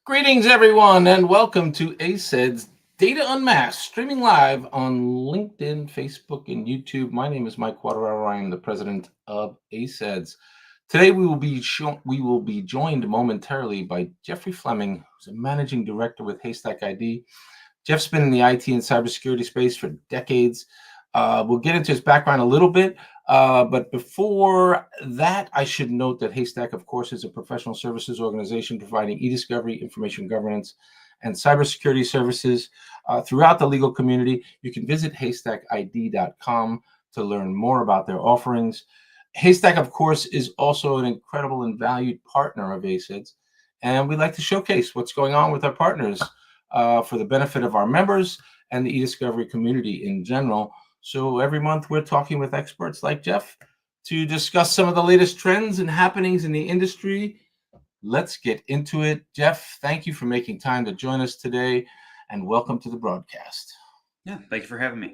Greetings, everyone, and welcome to ACEDS Data Unmasked, streaming live on LinkedIn, Facebook, and YouTube. My name is Mike Quartararo. I am the president of ACEDS. Today, we will be joined momentarily by Jeffrey Fleming, who's a managing director with HaystackID. Jeff's been in the IT and cybersecurity space for decades. We'll get into his background a little bit, but before that, I should note that Haystack, of course, is a professional services organization providing e-discovery, information governance, and cybersecurity services throughout the legal community. You can visit HaystackID.com to learn more about their offerings. Haystack, of course, is also an incredible and valued partner of ACEDS, and we like to showcase what's going on with our partners for the benefit of our members and the e-discovery community in general. So every month we're talking with experts like Jeff to discuss some of the latest trends and happenings in the industry. Let's get into it. Jeff, thank you for making time to join us today, and welcome to the broadcast. Yeah, thank you for having me.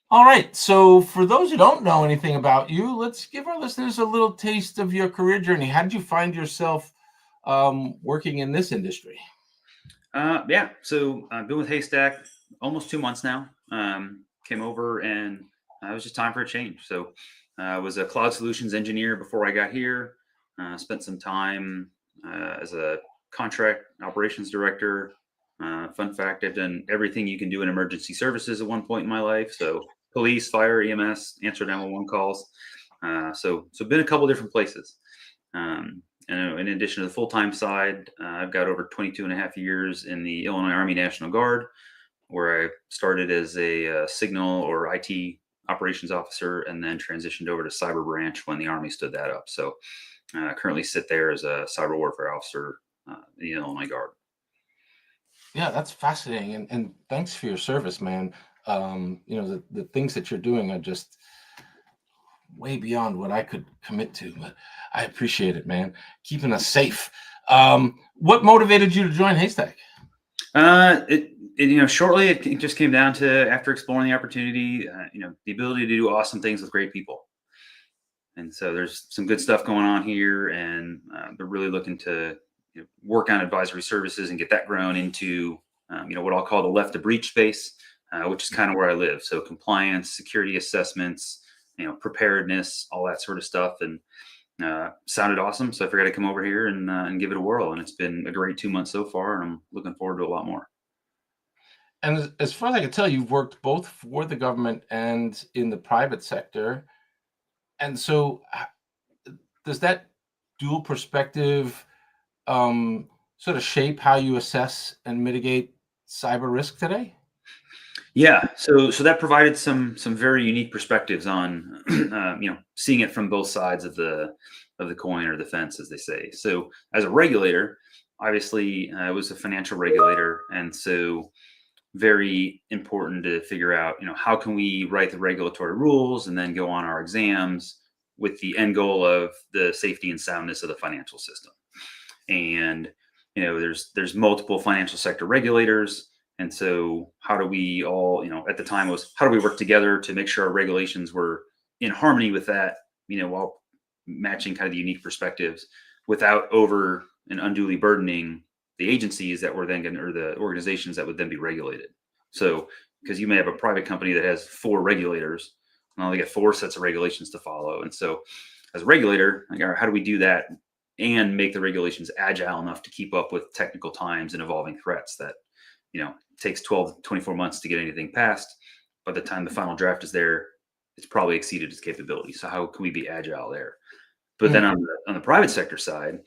All right, so for those who don't know anything about you, let's give our listeners a little taste of your career journey. How did you find yourself working in this industry? So I've been with Haystack almost 2 months now. Came over and it was just time for a change. So I was a cloud solutions engineer before I got here. Spent some time as a contract operations director. Fun fact, I've done everything you can do in emergency services at one point in my life. So police, fire, EMS, answer 911 calls. So been a couple different places. And in addition to the full-time side, I've got over 22 and a half years in the Illinois Army National Guard, where I started as a signal or IT operations officer and then transitioned over to cyber branch when the Army stood that up. So I currently sit there as a cyber warfare officer in the Illinois Guard. Yeah, that's fascinating. And thanks for your service, man. The things that you're doing are just way beyond what I could commit to, but I appreciate it, man. Keeping us safe. What motivated you to join Haystack? Shortly it just came down to, after exploring the opportunity, the ability to do awesome things with great people. And so there's some good stuff going on here, and they're really looking to work on advisory services and get that grown into, what I'll call the left of breach space, which is kind of where I live. So compliance, security assessments, preparedness, all that sort of stuff. And sounded awesome. So I figured I'd come over here and give it a whirl. And it's been a great 2 months so far, and I'm looking forward to a lot more. And as far as I can tell, you've worked both for the government and in the private sector. And so does that dual perspective sort of shape how you assess and mitigate cyber risk today? Yeah, so that provided some very unique perspectives on seeing it from both sides of the coin, or the fence, as they say. So as a regulator, obviously I was a financial regulator, and so very important to figure out how can we write the regulatory rules and then go on our exams with the end goal of the safety and soundness of the financial system. And there's multiple financial sector regulators. And so how do we all, at the time was, how do we work together to make sure our regulations were in harmony with that, while matching kind of the unique perspectives without over and unduly burdening the agencies that were then or the organizations that would then be regulated. So, because you may have a private company that has 4 regulators, and they get 4 sets of regulations to follow. And so as a regulator, how do we do that and make the regulations agile enough to keep up with technical times and evolving threats that, takes 12 to 24 months to get anything passed. By the time the final draft is there, it's probably exceeded its capability. So how can we be agile there? But then on the private sector side,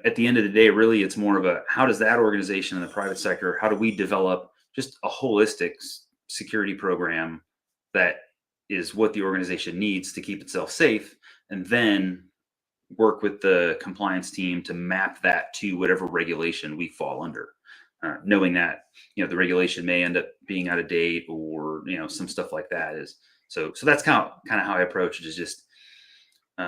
at the end of the day, really, it's more of a, how does that organization in the private sector, how do we develop just a holistic security program that is what the organization needs to keep itself safe, and then work with the compliance team to map that to whatever regulation we fall under, knowing that, the regulation may end up being out of date, or, some stuff like that is. So that's kind of how I approach it, is just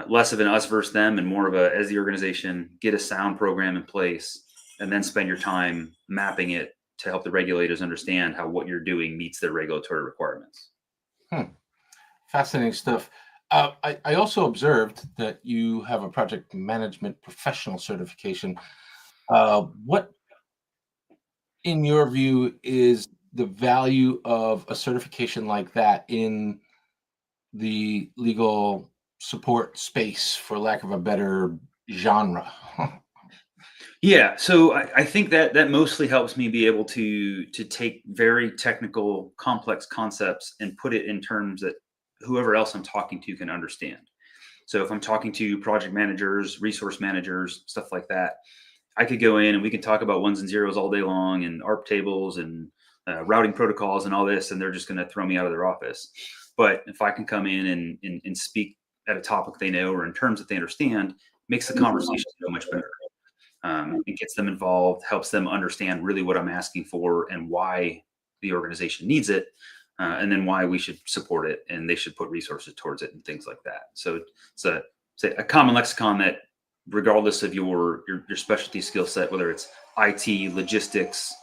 less of an us versus them, and more of a, as the organization, get a sound program in place, and then spend your time mapping it to help the regulators understand how what you're doing meets their regulatory requirements. Fascinating stuff. I also observed that you have a project management professional certification. What, in your view, is the value of a certification like that in the legal support space, for lack of a better genre? Yeah, so I think that that mostly helps me be able to take very technical, complex concepts and put it in terms that whoever else I'm talking to can understand. So if I'm talking to project managers, resource managers, stuff like that, I could go in and we can talk about ones and zeros all day long and ARP tables and routing protocols and all this, and they're just going to throw me out of their office. But if I can come in and speak at a topic they know or in terms that they understand, makes the conversation so much better. It gets them involved, helps them understand really what I'm asking for and why the organization needs it, and then why we should support it and they should put resources towards it and things like that. So it's a common lexicon that, regardless of your specialty skill set, whether it's IT, logistics,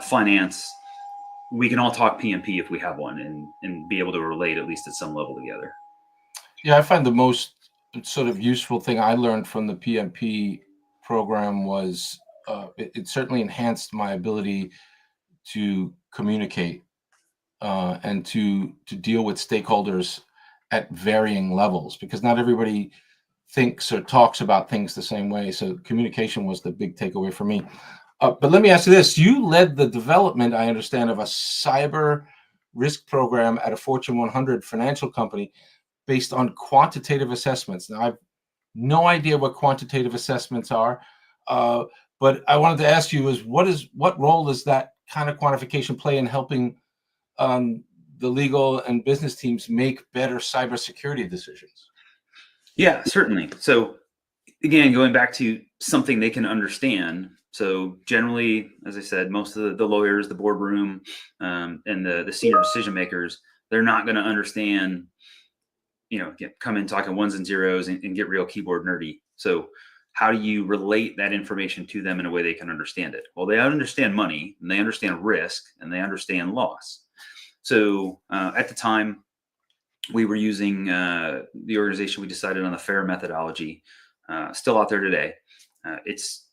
finance, we can all talk PMP if we have one and be able to relate at least at some level together. Yeah, I find the most sort of useful thing I learned from the PMP program was it certainly enhanced my ability to communicate and to deal with stakeholders at varying levels, because not everybody thinks or talks about things the same way. So communication was the big takeaway for me. But let me ask you this: you led the development, I understand, of a cyber risk program at a Fortune 100 financial company based on quantitative assessments. Now, I've no idea what quantitative assessments are, uh, but I wanted to ask you: what role does that kind of quantification play in helping um, the legal and business teams make better cybersecurity decisions? Yeah, certainly. So again, going back to something they can understand. So generally, as I said, most of the lawyers, the boardroom, and the senior decision makers, they're not going to understand, come in talking ones and zeros and get real keyboard nerdy. So how do you relate that information to them in a way they can understand it? Well, they understand money and they understand risk and they understand loss. So at the time, we were using the organization. We decided on the FAIR methodology, still out there today.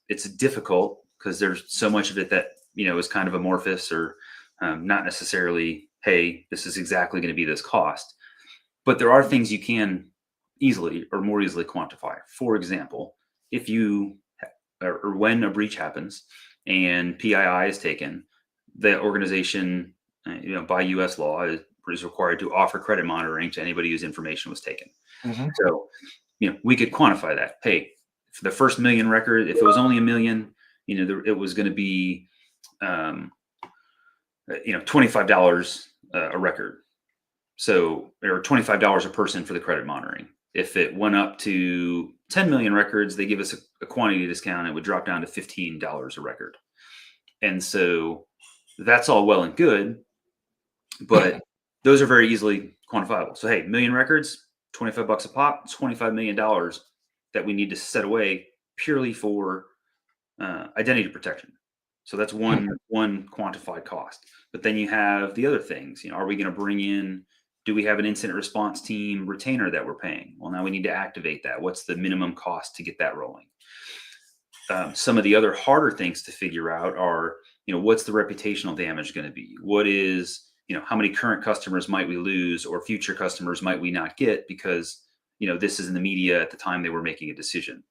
It's difficult because there's so much of it that is kind of amorphous or not necessarily. Hey, this is exactly going to be this cost. But there are things you can easily or more easily quantify. For example, if you or when a breach happens and PII is taken, the organization, by U.S. law, is required to offer credit monitoring to anybody whose information was taken. Mm-hmm. So, we could quantify that. Hey, for the first million record, if it was only a million, it was going to be, $25 a record. So, or $25 a person for the credit monitoring. If it went up to 10 million records, they give us a quantity discount. It would drop down to $15 a record. And so that's all well and good, but those are very easily quantifiable. So, hey, million records, $25 a pop, $25 million that we need to set away purely for identity protection. So that's one quantified cost. But then you have the other things. Are we going to bring in? Do we have an incident response team retainer that we're paying? Well, now we need to activate that. What's the minimum cost to get that rolling? Some of the other harder things to figure out are, what's the reputational damage going to be? What is, how many current customers might we lose or future customers might we not get because, this is in the media at the time they were making a decision.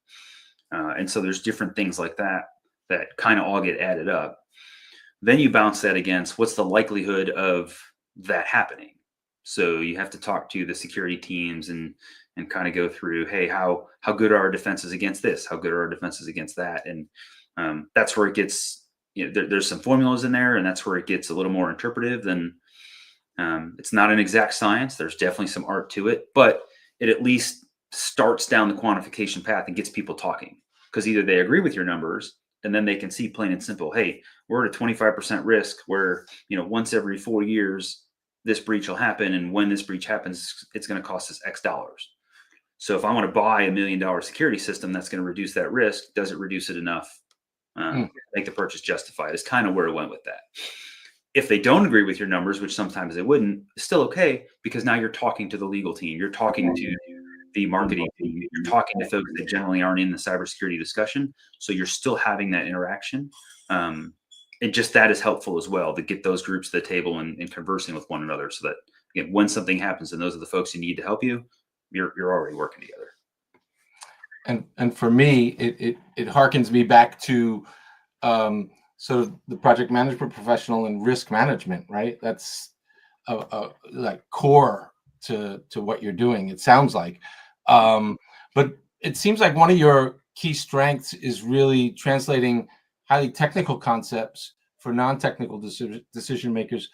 And so there's different things like that kind of all get added up. Then you bounce that against what's the likelihood of that happening. So you have to talk to the security teams and kind of go through, hey, how good are our defenses against this? How good are our defenses against that? And that's where it gets, there's some formulas in there, and that's where it gets a little more interpretive than it's not an exact science. There's definitely some art to it, but it at least starts down the quantification path and gets people talking, because either they agree with your numbers and then they can see plain and simple, hey, we're at a 25% risk where, once every 4 years, this breach will happen. And when this breach happens, it's going to cost us X dollars. So if I want to buy $1 million security system that's going to reduce that risk, does it reduce it enough to make the purchase justified? Is kind of where I went with that. If they don't agree with your numbers, which sometimes they wouldn't, it's still okay, because now you're talking to the legal team. You're talking to the marketing team. You're talking to folks that generally aren't in the cybersecurity discussion, so you're still having that interaction. And just that is helpful as well, to get those groups to the table and conversing with one another, so that again, when something happens and those are the folks who need to help you, you're already working together. And for me, it harkens me back to sort of the project management professional and risk management, right? That's like core to what you're doing, it sounds like. But it seems like one of your key strengths is really translating highly technical concepts for non-technical decision makers.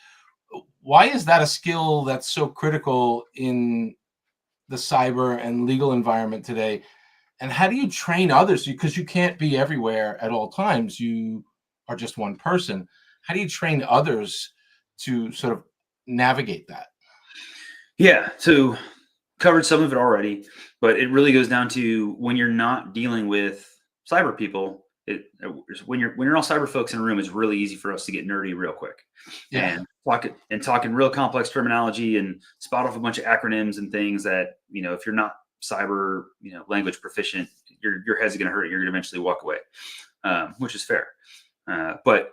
Why is that a skill that's so critical in the cyber and legal environment today? And how do you train others? Because you can't be everywhere at all times. You are just one person. How do you train others to sort of navigate that? Yeah, so covered some of it already, but it really goes down to when you're not dealing with cyber people. When you're all cyber folks in a room, it's really easy for us to get nerdy real quick, Yeah. and talking real complex terminology and spot off a bunch of acronyms and things that, if you're not cyber language proficient, your head's going to hurt. You're going to eventually walk away, which is fair. But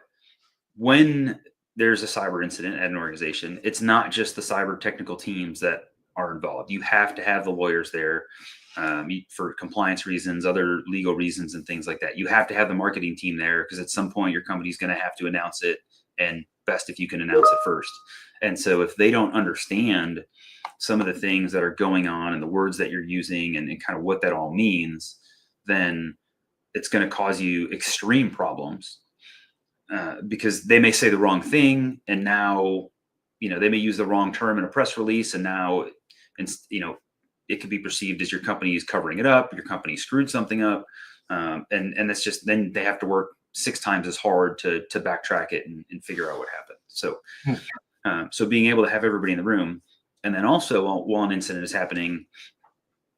when there's a cyber incident at an organization, it's not just the cyber technical teams that are involved. You have to have the lawyers there for compliance reasons, other legal reasons, and things like that. You have to have the marketing team there, because at some point your company's going to have to announce it, and best if you can announce it first. And so if they don't understand some of the things that are going on and the words that you're using and kind of what that all means, then it's going to cause you extreme problems. Because they may say the wrong thing, and now, they may use the wrong term in a press release, and now, it could be perceived as your company is covering it up, your company screwed something up, and that's just, then they have to work 6 times as hard to backtrack it and figure out what happened. So, so being able to have everybody in the room, and then also while an incident is happening,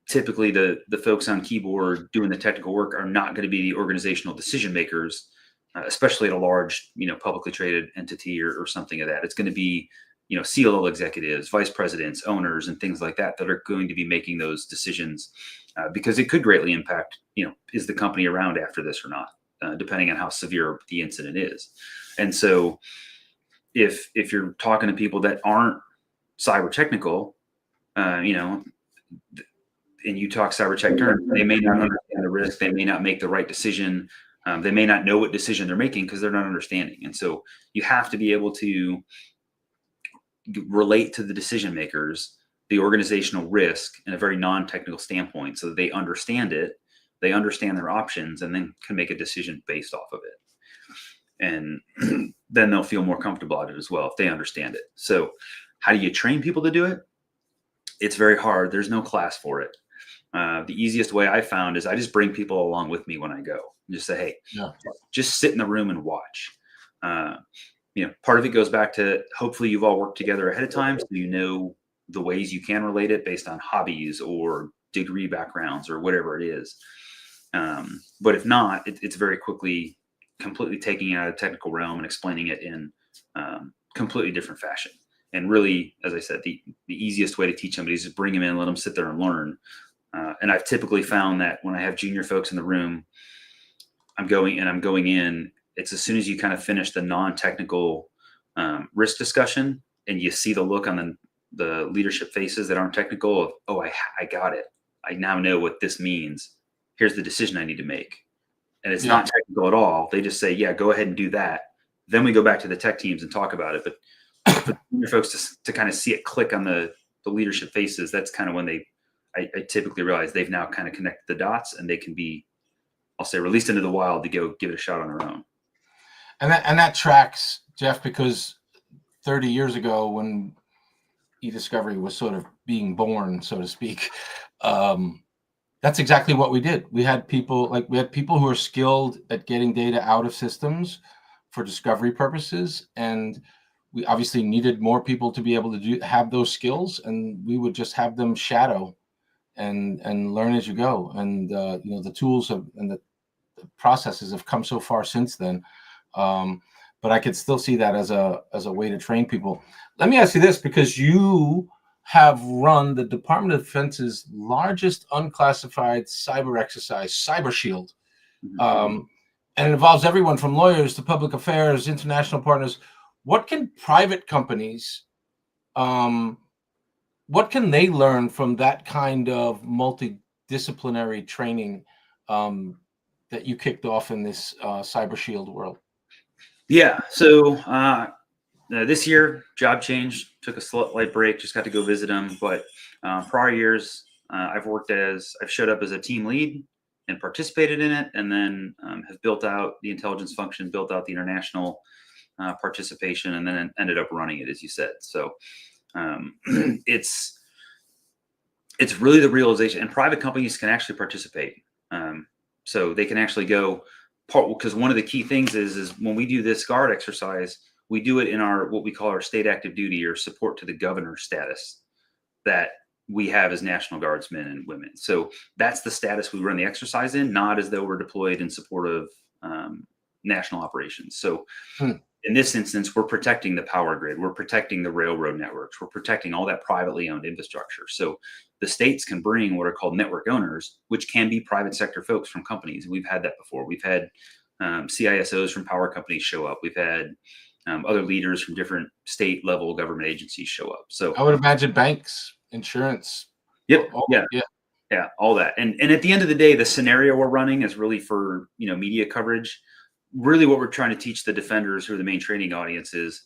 typically the folks on keyboard doing the technical work are not going to be the organizational decision makers. Especially at a large, publicly traded entity or something of that. It's going to be, C-level executives, vice presidents, owners, and things like that are going to be making those decisions, because it could greatly impact, is the company around after this or not, depending on how severe the incident is. And so if you're talking to people that aren't cyber technical, and you talk cyber tech terms, they may not understand the risk. They may not make the right decision. They may not know what decision they're making because they're not understanding. And so you have to be able to relate to the decision makers, the organizational risk in a very non-technical standpoint, so that they understand it, they understand their options, and then can make a decision based off of it. And then they'll feel more comfortable at it as well if they understand it. So how do you train people to do it? It's very hard. There's no class for it. The easiest way I found is I just bring people along with me when I go. Just say, hey, just sit in the room and watch. Part of it goes back to, hopefully you've all worked together ahead of time, so you know the ways you can relate it based on hobbies or degree backgrounds or whatever it is. But if not, it's very quickly completely taking it out of the technical realm and explaining it in completely different fashion. And really, as I said, the easiest way to teach somebody is to bring them in, let them sit there and learn. And I've typically found that when I have junior folks in the room, I'm going in, it's as soon as you kind of finish the non-technical risk discussion and you see the look on the leadership faces that aren't technical of, oh, I got it. I now know what this means. Here's the decision I need to make. And it's not technical at all. They just say, yeah, go ahead and do that. Then we go back to the tech teams and talk about it. But for junior folks to kind of see it click on the leadership faces, that's kind of when I typically realize they've now kind of connected the dots, and they can be, I'll say, released into the wild to go give it a shot on their own. And that tracks, Jeff, because 30 years ago, when e-discovery was sort of being born, so to speak, that's exactly what we did. We had people who are skilled at getting data out of systems for discovery purposes, and we obviously needed more people to be able to have those skills, and we would just have them shadow and learn as you go. And the tools and the processes have come so far since then. But I could still see that as a way to train people. Let me ask you this, because you have run the Department of Defense's largest unclassified cyber exercise, Cyber Shield. And it involves everyone from lawyers to public affairs, international partners. What can private companies, what can they learn from that kind of multidisciplinary training that you kicked off in this Cyber Shield world? Yeah. So this year, job change, took a slight break, just got to go visit them. But prior years, I've showed up as a team lead and participated in it, and then have built out the intelligence function, built out the international participation, and then ended up running it, as you said. So it's really the realization, and private companies can actually participate. So they can actually go because one of the key things is when we do this guard exercise, we do it in our what we call our state active duty or support to the governor status that we have as National Guardsmen and women. So that's the status we run the exercise in, not as though we're deployed in support of national operations. So in this instance, we're protecting the power grid, we're protecting the railroad networks, we're protecting all that privately owned infrastructure. So the states can bring what are called network owners, which can be private sector folks from companies. We've had that before. We've had CISOs from power companies show up. We've had other leaders from different state level government agencies show up. So I would imagine banks, insurance. Yep. Yeah. All that. And at the end of the day, the scenario we're running is really for, media coverage. Really what we're trying to teach the defenders, who are the main training audience, is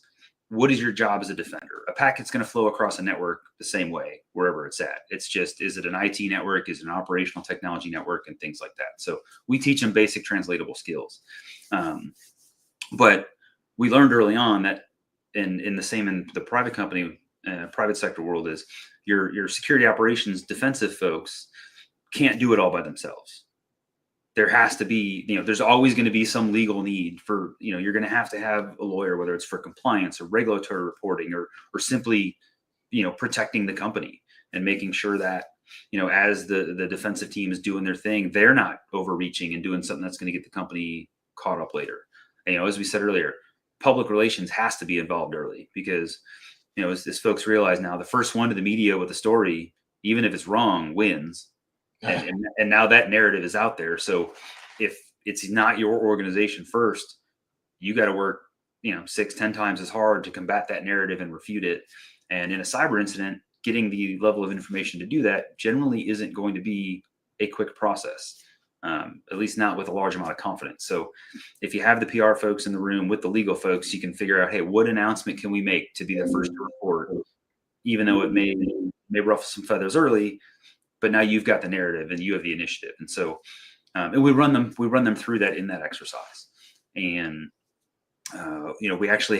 what is your job as a defender? A packet's going to flow across a network the same way, wherever it's at. It's just, is it an IT network? Is it an operational technology network, and things like that? So we teach them basic translatable skills. But we learned early on that in the private company, private sector world, is your security operations defensive folks can't do it all by themselves. There has to be, there's always going to be some legal need for, you're going to have a lawyer, whether it's for compliance or regulatory reporting or simply, protecting the company and making sure that, as the defensive team is doing their thing, they're not overreaching and doing something that's going to get the company caught up later. And, as we said earlier, public relations has to be involved early because, as folks realize now, the first one to the media with a story, even if it's wrong, wins. And now that narrative is out there. So if it's not your organization first, you got to work, 6-10 times as hard to combat that narrative and refute it. And in a cyber incident, getting the level of information to do that generally isn't going to be a quick process, at least not with a large amount of confidence. So if you have the PR folks in the room with the legal folks, you can figure out, hey, what announcement can we make to be the first to report, even though it may ruffle some feathers early. But now you've got the narrative and you have the initiative. And so, and we run them through that in that exercise. And, we actually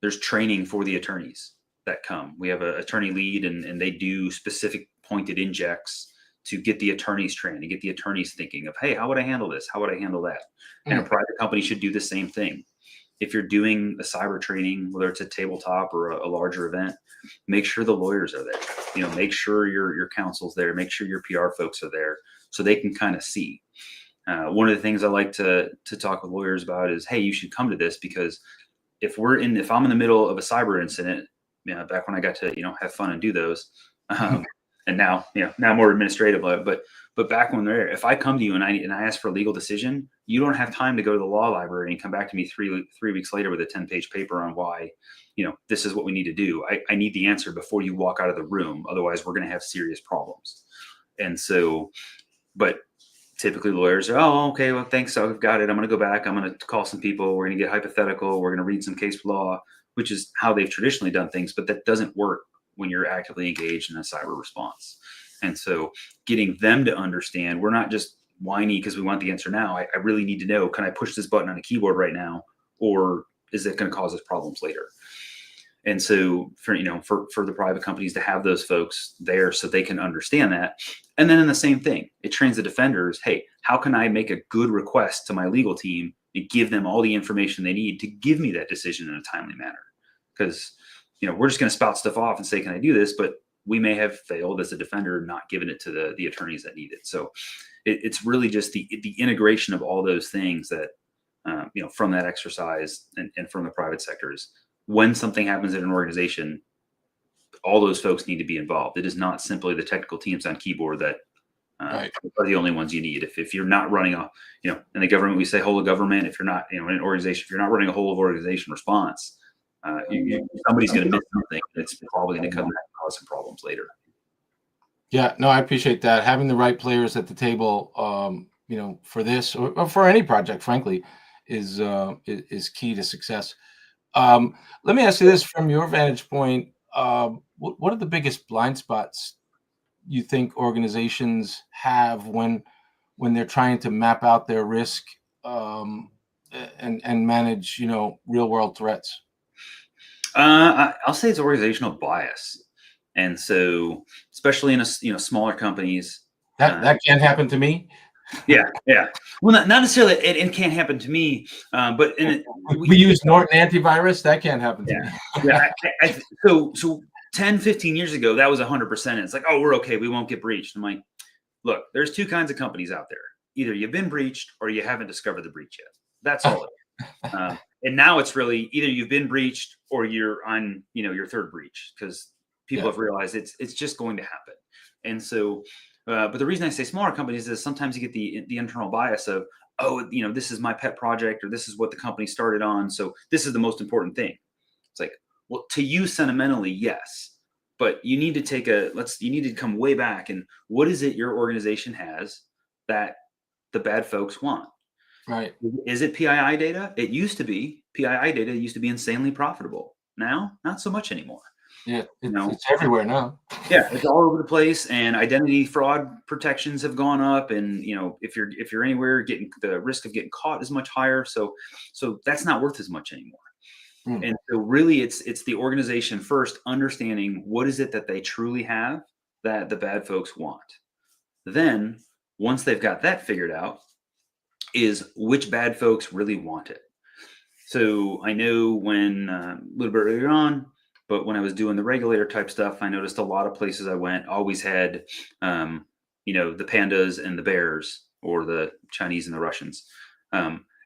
there's training for the attorneys that come. We have an attorney lead and they do specific pointed injects to get the attorneys trained and get the attorneys thinking of, hey, how would I handle this? How would I handle that? And a private company should do the same thing. If you're doing a cyber training, whether it's a tabletop or a larger event, make sure the lawyers are there. Make sure your counsel's there. Make sure your PR folks are there so they can kind of see. One of the things I like to talk with lawyers about is, hey, you should come to this because if I'm in the middle of a cyber incident, back when I got to have fun and do those, and now more administrative, but back when if I come to you and I ask for a legal decision, you don't have time to go to the law library and come back to me three weeks later with a 10-page paper on why, this is what we need to do. I need the answer before you walk out of the room. Otherwise, we're going to have serious problems. And so, but typically lawyers are, oh, okay, well, thanks. I've got it. I'm going to go back. I'm going to call some people. We're going to get hypothetical. We're going to read some case law, which is how they've traditionally done things. But that doesn't work when you're actively engaged in a cyber response. And so getting them to understand, we're not just whiny because we want the answer now. I really need to know, can I push this button on a keyboard right now? Or is it going to cause us problems later? And so for the private companies to have those folks there so they can understand that. And then in the same thing, it trains the defenders, hey, how can I make a good request to my legal team and give them all the information they need to give me that decision in a timely manner? Because, we're just going to spout stuff off and say, can I do this? But we may have failed as a defender, not giving it to the attorneys that need it. So it's really just the integration of all those things that, from that exercise and from the private sectors. When something happens in an organization, all those folks need to be involved. It is not simply the technical teams on keyboard that Right. are the only ones you need. If you're not running in the government, we say whole of government. If you're not, in an organization, if you're not running a whole of organization response, somebody's going to miss something. It's probably going to come back and cause some problems later. Yeah, no, I appreciate that. Having the right players at the table, for this or for any project, frankly, is key to success. Let me ask you this from your vantage point. What are the biggest blind spots you think organizations have when they're trying to map out their risk and manage, real world threats? I'll say it's organizational bias. And so, especially in smaller companies, That can't happen to me. yeah. Well, not necessarily. It can't happen to me, but We use Norton antivirus. That can't happen to me. Yeah. So 10, 15 years ago, that was 100%. It's like, oh, we're okay. We won't get breached. I'm like, look, there's two kinds of companies out there. Either you've been breached or you haven't discovered the breach yet. That's all it is. And now it's really either you've been breached or you're on, your third breach, because people have realized it's just going to happen. And so, but the reason I say smaller companies is sometimes you get the internal bias of, oh, this is my pet project, or this is what the company started on, so this is the most important thing. It's like, well, to you sentimentally, yes, but you need to you need to come way back and what is it your organization has that the bad folks want? Right. Is it PII data? It used to be. PII data used to be insanely profitable. Now, not so much anymore. Yeah, it's everywhere now. Yeah, it's all over the place, and identity fraud protections have gone up. And if you're anywhere, the risk of getting caught is much higher. So that's not worth as much anymore. And so really, it's the organization first understanding what is it that they truly have that the bad folks want. Then, once they've got that figured out, is which bad folks really want it. So I know when a little bit earlier on, but when I was doing the regulator type stuff, I noticed a lot of places I went always had, the pandas and the bears, or the Chinese and the Russians,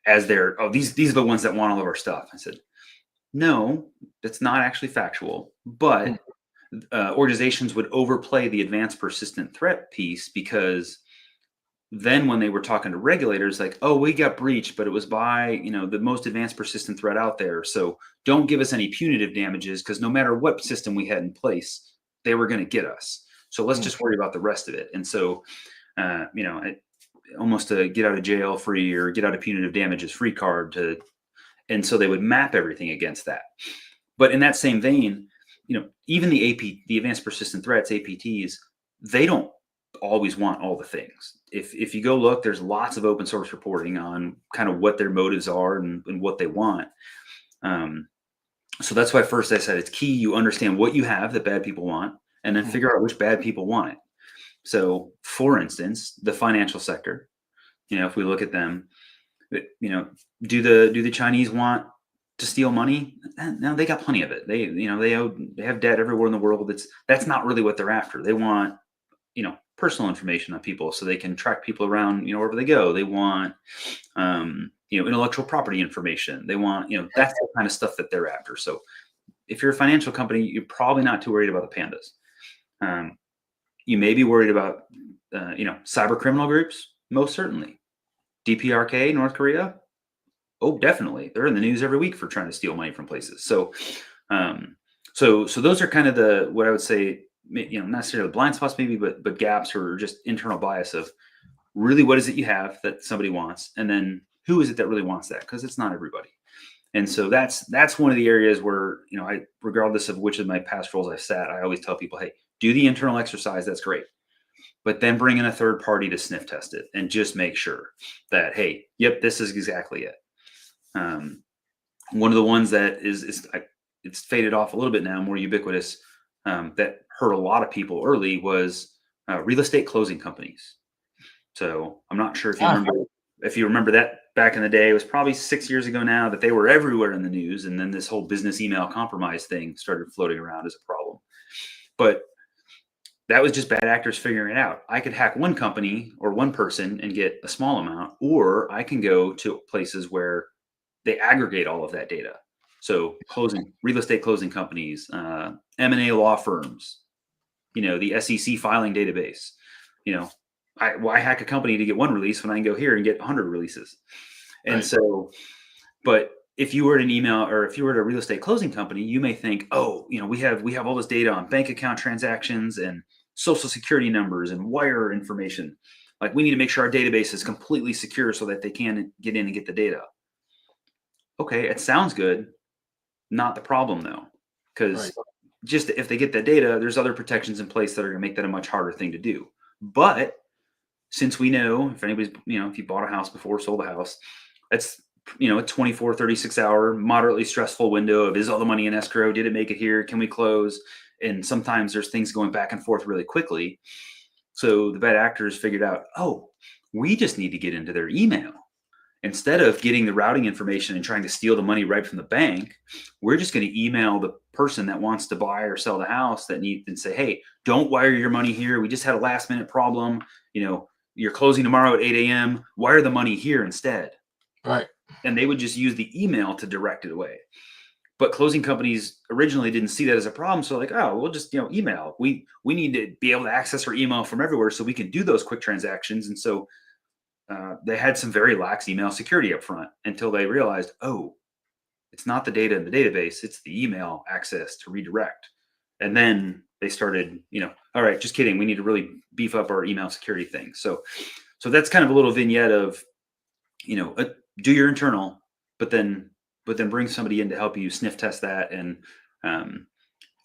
as their, these are the ones that want all of our stuff. I said, no, that's not actually factual, but organizations would overplay the advanced persistent threat piece, because then when they were talking to regulators, like, oh, we got breached, but it was by, the most advanced persistent threat out there. So don't give us any punitive damages, because no matter what system we had in place, they were going to get us. So let's just worry about the rest of it. And so, almost a get out of jail free or get out of punitive damages free card and so they would map everything against that. But in that same vein, even the advanced persistent threats, APTs, they don't always want all the things. If you go look, there's lots of open source reporting on kind of what their motives are and what they want. So that's why first I said it's key you understand what you have that bad people want, and then figure out which bad people want it. So for instance, the financial sector, if we look at them, do the Chinese want to steal money? No, they got plenty of it. They have debt everywhere in the world. That's not really what they're after. They want, personal information on people so they can track people around, wherever they go. They want, intellectual property information. They want, that's the kind of stuff that they're after. So if you're a financial company, you're probably not too worried about the pandas. You may be worried about, cyber criminal groups. Most certainly. DPRK, North Korea. Oh, definitely. They're in the news every week for trying to steal money from places. So, so those are kind of what I would say, not necessarily blind spots maybe, but gaps or just internal bias of really what is it you have that somebody wants, and then who is it that really wants that? Because it's not everybody. And so that's one of the areas where, regardless of which of my past roles I've sat, I always tell people, hey, do the internal exercise. That's great. But then bring in a third party to sniff test it and just make sure that, hey, yep, this is exactly it. One of the ones that it's faded off a little bit now, more ubiquitous, that hurt a lot of people early was real estate closing companies. So I'm not sure if you remember that back in the day. It was probably 6 years ago now that they were everywhere in the news, and then this whole business email compromise thing started floating around as a problem. But that was just bad actors figuring it out. I could hack one company or one person and get a small amount, or I can go to places where they aggregate all of that data. So real estate closing companies, M&A law firms, the SEC filing database. Why hack a company to get one release when I can go here and get 100 releases? And Right. so, but if you were at an email or if you were at a real estate closing company, you may think, oh, we have all this data on bank account transactions and social security numbers and wire information. Like, we need to make sure our database is completely secure so that they can get in and get the data. Okay, it sounds good. Not the problem though, because Right. just if they get that data, there's other protections in place that are going to make that a much harder thing to do. But since we know, if anybody's, if you bought a house before, sold a house, that's, a 24, 36 hour, moderately stressful window of, is all the money in escrow? Did it make it here? Can we close? And sometimes there's things going back and forth really quickly. So the bad actors figured out, oh, we just need to get into their email. Instead of getting the routing information and trying to steal the money right from the bank, we're just going to email the person that wants to buy or sell the house and say, hey, don't wire your money here. We just had a last minute problem. You're closing tomorrow at 8 a.m. Wire the money here instead. Right. And they would just use the email to direct it away. But closing companies originally didn't see that as a problem. So we'll just, email. We need to be able to access our email from everywhere so we can do those quick transactions. And so they had some very lax email security up front until they realized, oh, it's not the data in the database, it's the email access to redirect. And then they started, all right, just kidding. We need to really beef up our email security thing. So that's kind of a little vignette of, do your internal, but then bring somebody in to help you sniff test that. And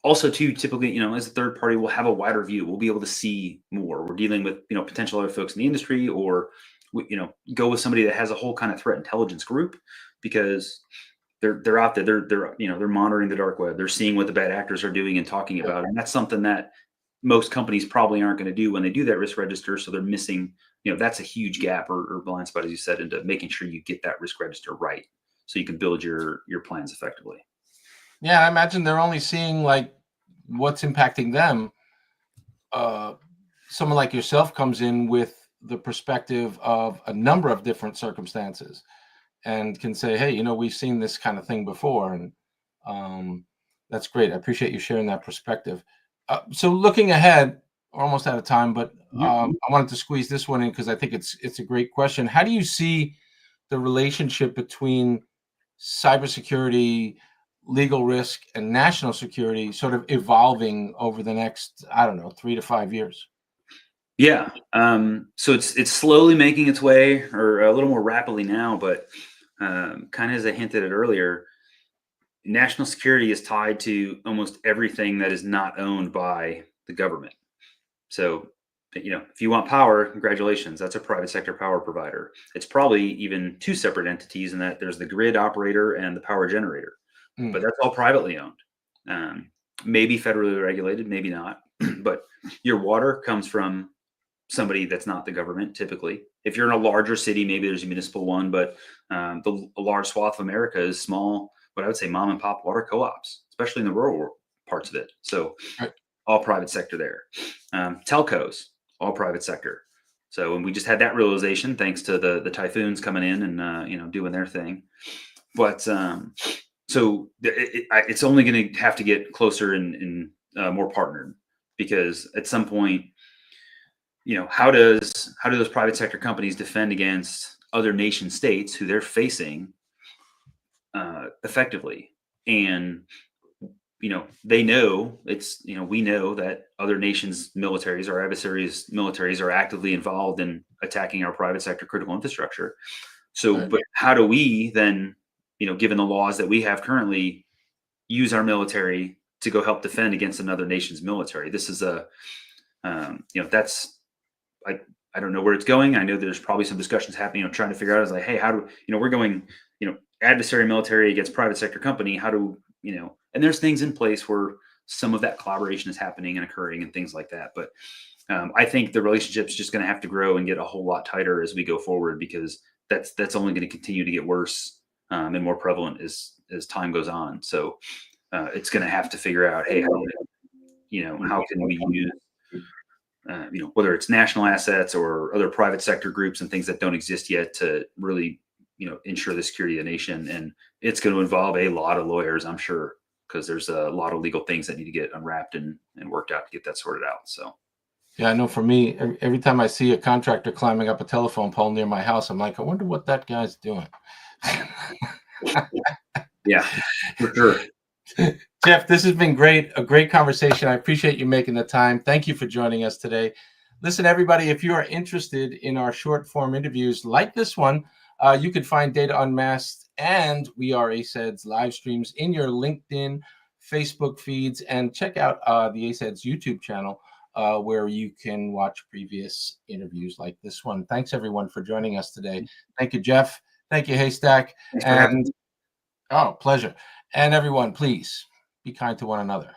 also too, typically, as a third party, we'll have a wider view. We'll be able to see more. We're dealing with, potential other folks in the industry, or go with somebody that has a whole kind of threat intelligence group, because they're out there, they're monitoring the dark web. They're seeing what the bad actors are doing and talking about. And that's something that most companies probably aren't going to do when they do that risk register. So they're missing, that's a huge gap or blind spot, as you said, into making sure you get that risk register right, so you can build your plans effectively. Yeah, I imagine they're only seeing like what's impacting them. Someone like yourself comes in with the perspective of a number of different circumstances and can say, hey, we've seen this kind of thing before. And that's great. I appreciate you sharing that perspective. So looking ahead, we're almost out of time, but I wanted to squeeze this one in because I think it's a great question. How do you see the relationship between cybersecurity, legal risk, and national security sort of evolving over the next, 3 to 5 years? Yeah. So it's slowly making its way, or a little more rapidly now, but kind of as I hinted at earlier, national security is tied to almost everything that is not owned by the government. So, if you want power, congratulations, that's a private sector power provider. It's probably even two separate entities in that there's the grid operator and the power generator, but that's all privately owned. Maybe federally regulated, maybe not. But your water comes from somebody that's not the government, typically. If you're in a larger city, maybe there's a municipal one, but a large swath of America is small, what I would say mom and pop water co-ops, especially in the rural parts of it. So all private sector there. Telcos, all private sector. So, and we just had that realization thanks to the typhoons coming in and doing their thing. But so it's only going to have to get closer and more partnered, because at some point, how do those private sector companies defend against other nation states who they're facing effectively? And they know we know that other nations' militaries, our adversaries' militaries, are actively involved in attacking our private sector critical infrastructure. So, but how do we then, given the laws that we have currently, use our military to go help defend against another nation's military? This is that's, I don't know where it's going. I know there's probably some discussions happening, trying to figure out, hey, how do, we're going, adversary military against private sector company. How do, and there's things in place where some of that collaboration is happening and occurring and things like that. But I think the relationship's just going to have to grow and get a whole lot tighter as we go forward, because that's only going to continue to get worse and more prevalent as time goes on. So it's going to have to figure out, hey, how can we use, whether it's national assets or other private sector groups and things that don't exist yet, to really ensure the security of the nation. And it's going to involve a lot of lawyers, I'm sure, because there's a lot of legal things that need to get unwrapped and worked out to get that sorted out. So. Yeah, I know for me, every time I see a contractor climbing up a telephone pole near my house, I'm like, I wonder what that guy's doing. Yeah, for sure. Jeff, this has been great. A great conversation. I appreciate you making the time. Thank you for joining us today. Listen, everybody, if you are interested in our short form interviews like this one, you can find Data Unmasked and We Are ACEDS live streams in your LinkedIn, Facebook feeds, and check out the ACEDS YouTube channel where you can watch previous interviews like this one. Thanks, everyone, for joining us today. Thank you, Jeff. Thank you, Haystack. Thanks for having me. Oh, pleasure. And everyone, please be kind to one another.